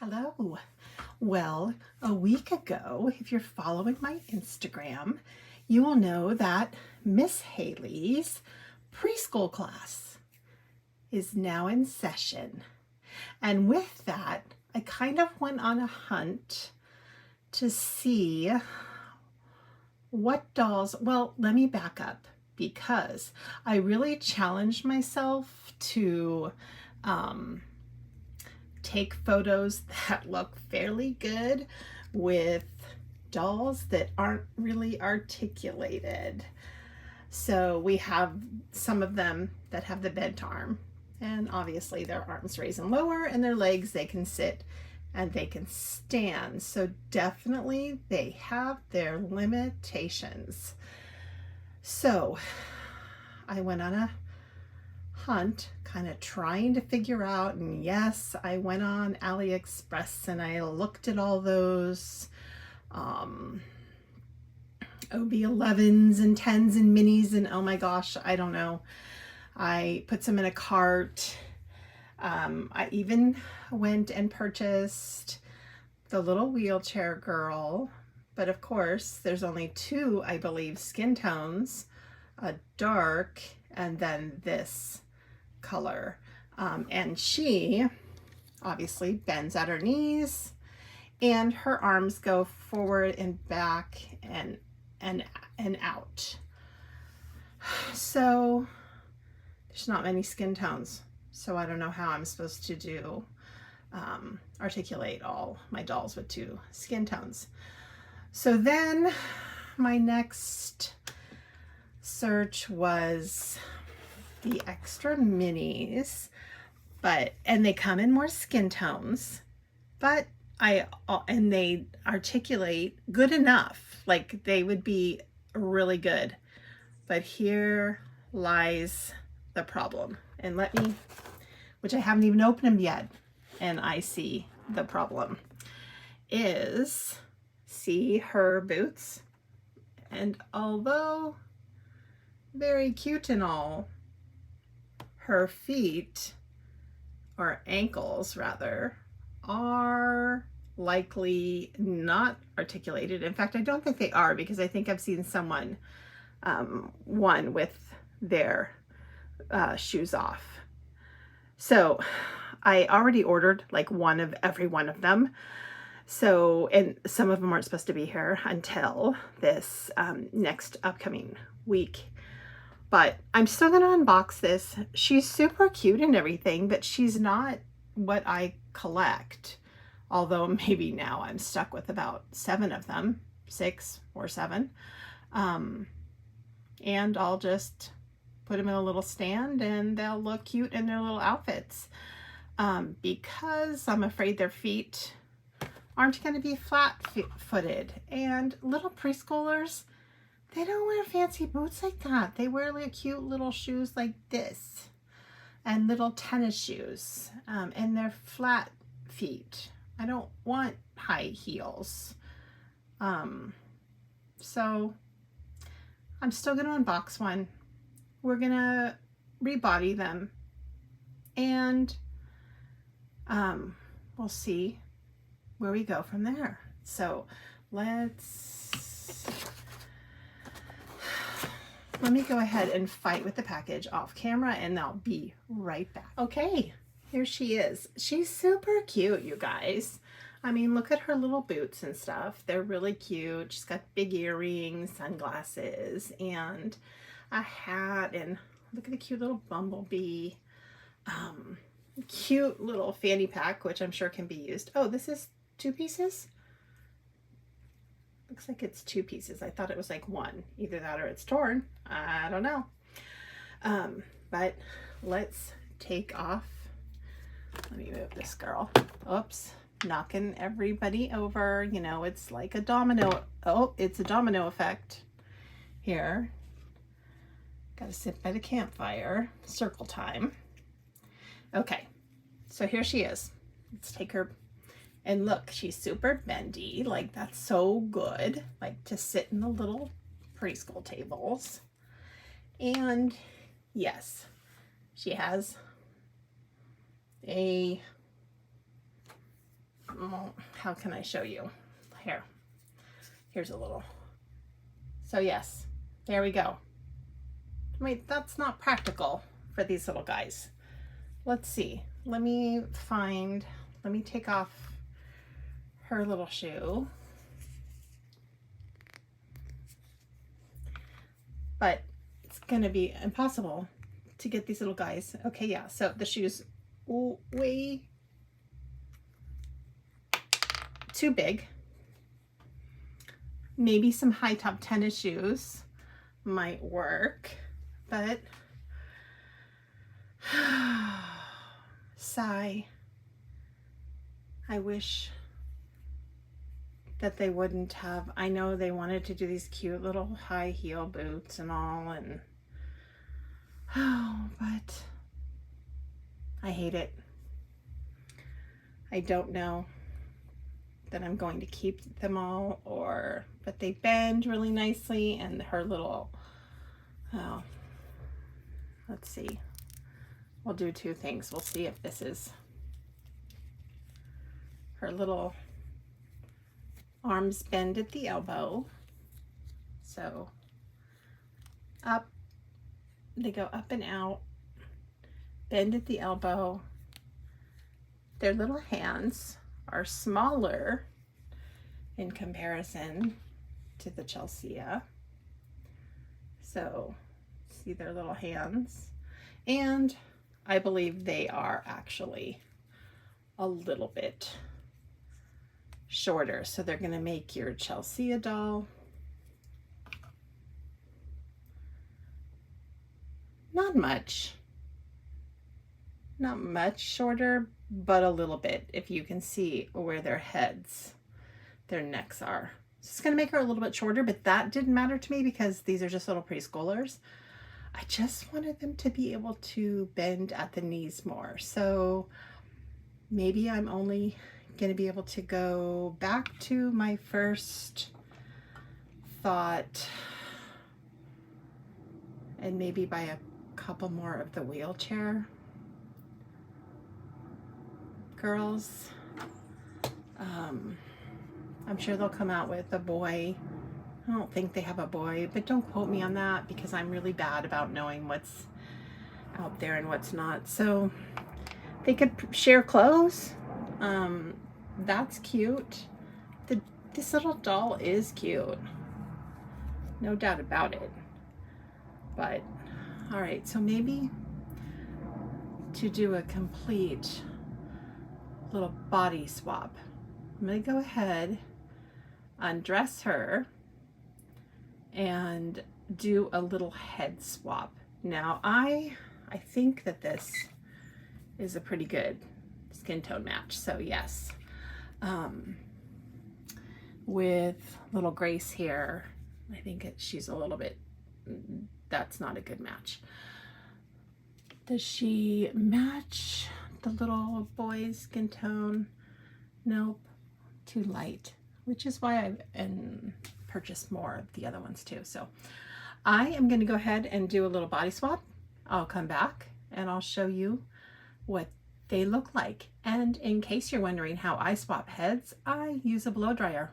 Hello. Well, a week ago, if you're following my Instagram, you will know that Miss Haley's preschool class is now in session. And with that, I kind of went on a hunt to see what dolls. Well, let me back up because I really challenged myself to take photos that look fairly good with dolls that aren't really articulated. So we have some of them that have the bent arm, and obviously their arms raise and lower, and their legs, they can sit and they can stand. So definitely they have their limitations. So I went on a hunt, kind of trying to figure out, and yes, I went on AliExpress and I looked at all those OB11s and 10s and minis, and oh my gosh, I don't know. I put some in a cart. I even went and purchased the little wheelchair girl, but of course there's only two, I believe, skin tones, a dark and then this color. And she obviously bends at her knees and her arms go forward and back and out. So there's not many skin tones. So I don't know how I'm supposed to do articulate all my dolls with two skin tones. So then my next search was the extra minis, and they come in more skin tones, but and they articulate good enough, like they would be really good. But here lies the problem, and which I haven't even opened them yet, and I see the problem is, see her boots, and although very cute and all, her feet, or ankles rather, are likely not articulated. In fact, I don't think they are, because I think I've seen someone one with their shoes off. So I already ordered like one of every one of them. So, and some of them aren't supposed to be here until this next upcoming week. But I'm still going to unbox this. She's super cute and everything, but she's not what I collect. Although maybe now I'm stuck with about 7 of them, 6 or 7. And I'll just put them in a little stand and they'll look cute in their little outfits. Because I'm afraid their feet aren't going to be flat-footed. And little preschoolers, they don't wear fancy boots like that. They wear like cute little shoes like this and little tennis shoes, and they're flat feet. I don't want high heels. So I'm still going to unbox one. We're going to rebody them, and we'll see where we go from there. So let me go ahead and fight with the package off camera, and I'll be right back. Okay, here she is. She's super cute, you guys. I mean, look at her little boots and stuff. They're really cute. She's got big earrings, sunglasses, and a hat, and look at the cute little bumblebee. Cute little fanny pack, which I'm sure can be used. Oh, this is 2 pieces? Looks like it's 2 pieces. I thought it was like 1. Either that or it's torn. I don't know. But let's take off. Let me move this girl. Oops. Knocking everybody over. You know, it's like a domino. Oh, it's a domino effect here. Gotta sit by the campfire. Circle time. Okay. So here she is. Let's take her. And look, she's super bendy. Like, that's so good. Like, to sit in the little preschool tables. And yes, she has a how can I show you? Here's a little. So yes, there we go. Wait, that's not practical for these little guys. Let's see. Let me take off her little shoe. But it's gonna be impossible to get these little guys. Okay, yeah, so the shoe's way too big. Maybe some high top tennis shoes might work, but sigh. I wish that they wouldn't have. I know they wanted to do these cute little high heel boots and all, and but I hate it. I don't know that I'm going to keep them all, but they bend really nicely, and her little, let's see. We'll do two things. We'll see if this is her little arms bend at the elbow. So up, they go up and out, bend at the elbow. Their little hands are smaller in comparison to the Chelsea. So see their little hands, and I believe they are actually a little bit shorter. So they're going to make your Chelsea doll not much shorter, but a little bit, if you can see where their necks are. So it's going to make her a little bit shorter, but that didn't matter to me because these are just little preschoolers. I just wanted them to be able to bend at the knees more. So maybe I'm only going to be able to go back to my first thought and maybe buy a couple more of the wheelchair girls. I'm sure they'll come out with a boy. I don't think they have a boy, but don't quote me on that because I'm really bad about knowing what's out there and what's not. So they could share clothes. That's cute. This little doll is cute, no doubt about it. But all right, so maybe to do a complete little body swap, I'm gonna go ahead, undress her, and do a little head swap. Now I think that this is a pretty good skin tone match. So yes, with little Grace here, I think she's a little bit, that's not a good match. Does she match the little boy's skin tone? Nope, too light, which is why I've purchased more of the other ones too. So I am going to go ahead and do a little body swap. I'll come back and I'll show you what they look like. And in case you're wondering how I swap heads, I use a blow dryer,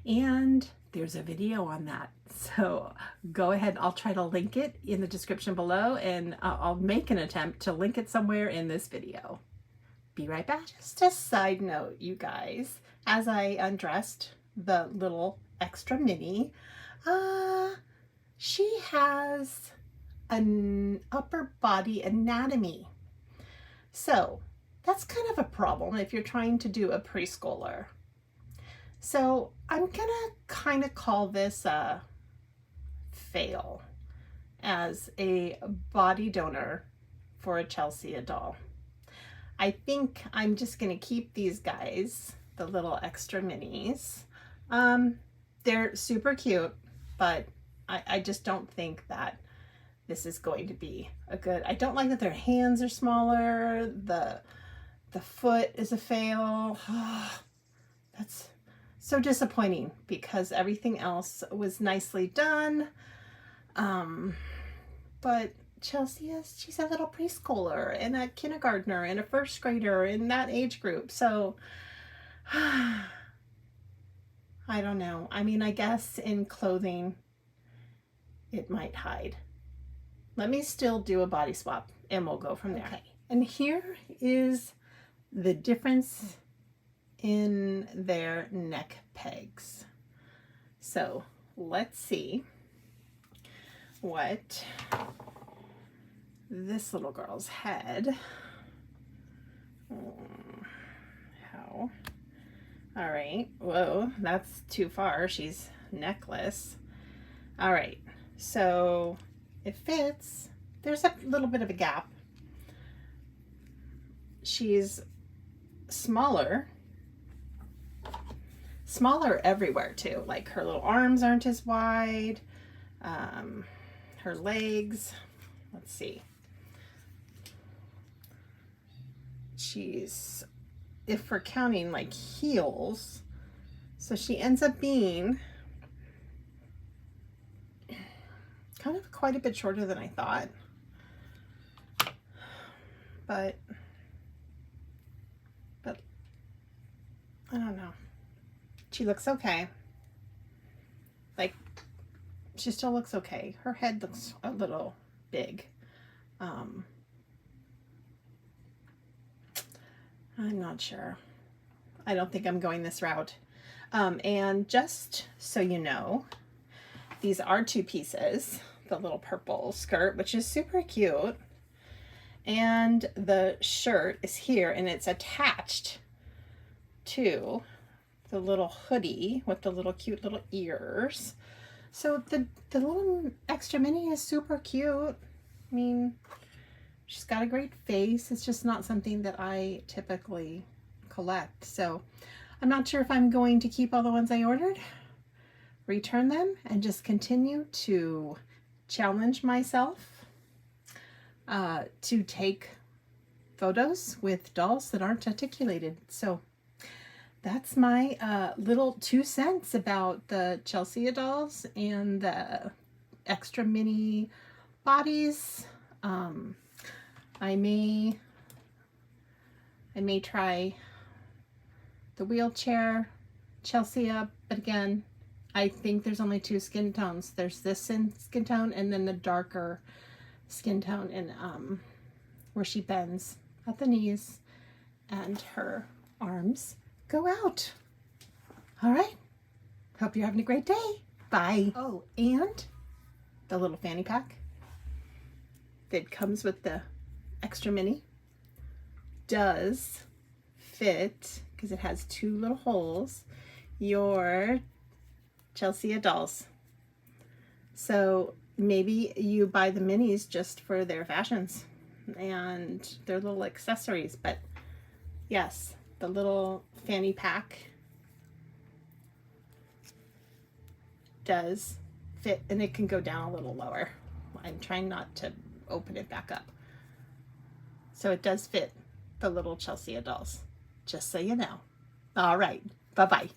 and there's a video on that. So go ahead. I'll try to link it in the description below, and I'll make an attempt to link it somewhere in this video. Be right back. Just a side note, you guys, as I undressed the little Extra Mini, she has an upper body anatomy. So that's kind of a problem if you're trying to do a preschooler. So I'm gonna kind of call this a fail as a body donor for a Chelsea doll. I think I'm just gonna keep these guys, the little Extra Minis. They're super cute, but I just don't think that this is going to be a good, I don't like that their hands are smaller. The foot is a fail. That's so disappointing because everything else was nicely done. But Chelsea she's a little preschooler and a kindergartner and a first grader in that age group. So I don't know. I mean, I guess in clothing, it might hide. Let me still do a body swap and we'll go from there. Okay. And here is the difference in their neck pegs. So let's see what this little girl's head. How? All right. Whoa, that's too far. She's necklace. All right. So it fits. There's a little bit of a gap. She's smaller everywhere too. Like her little arms aren't as wide. Her legs, let's see. She's, if we're counting like heels, so she ends up being kind of quite a bit shorter than I thought. But I don't know. She looks okay. Like, she still looks okay. Her head looks a little big. I'm not sure. I don't think I'm going this route. And just so you know, these are two pieces. The little purple skirt, which is super cute. And the shirt is here and it's attached to the little hoodie with the little cute little ears. So the little extra mini is super cute. I mean, she's got a great face. It's just not something that I typically collect. So I'm not sure if I'm going to keep all the ones I ordered, return them, and just continue to challenge myself to take photos with dolls that aren't articulated. So that's my little 2 cents about the Chelsea dolls and the extra mini bodies. I may try the wheelchair Chelsea up, but again, I think there's only 2 skin tones. There's this skin tone and then the darker skin tone in where she bends at the knees and her arms go out. All right. Hope you're having a great day. Bye. Oh, and the little fanny pack that comes with the extra mini does fit, because it has 2 little holes, your Chelsea dolls. So maybe you buy the minis just for their fashions and their little accessories. But yes, the little fanny pack does fit, and it can go down a little lower. I'm trying not to open it back up. So it does fit the little Chelsea dolls, just so you know. All right, bye-bye.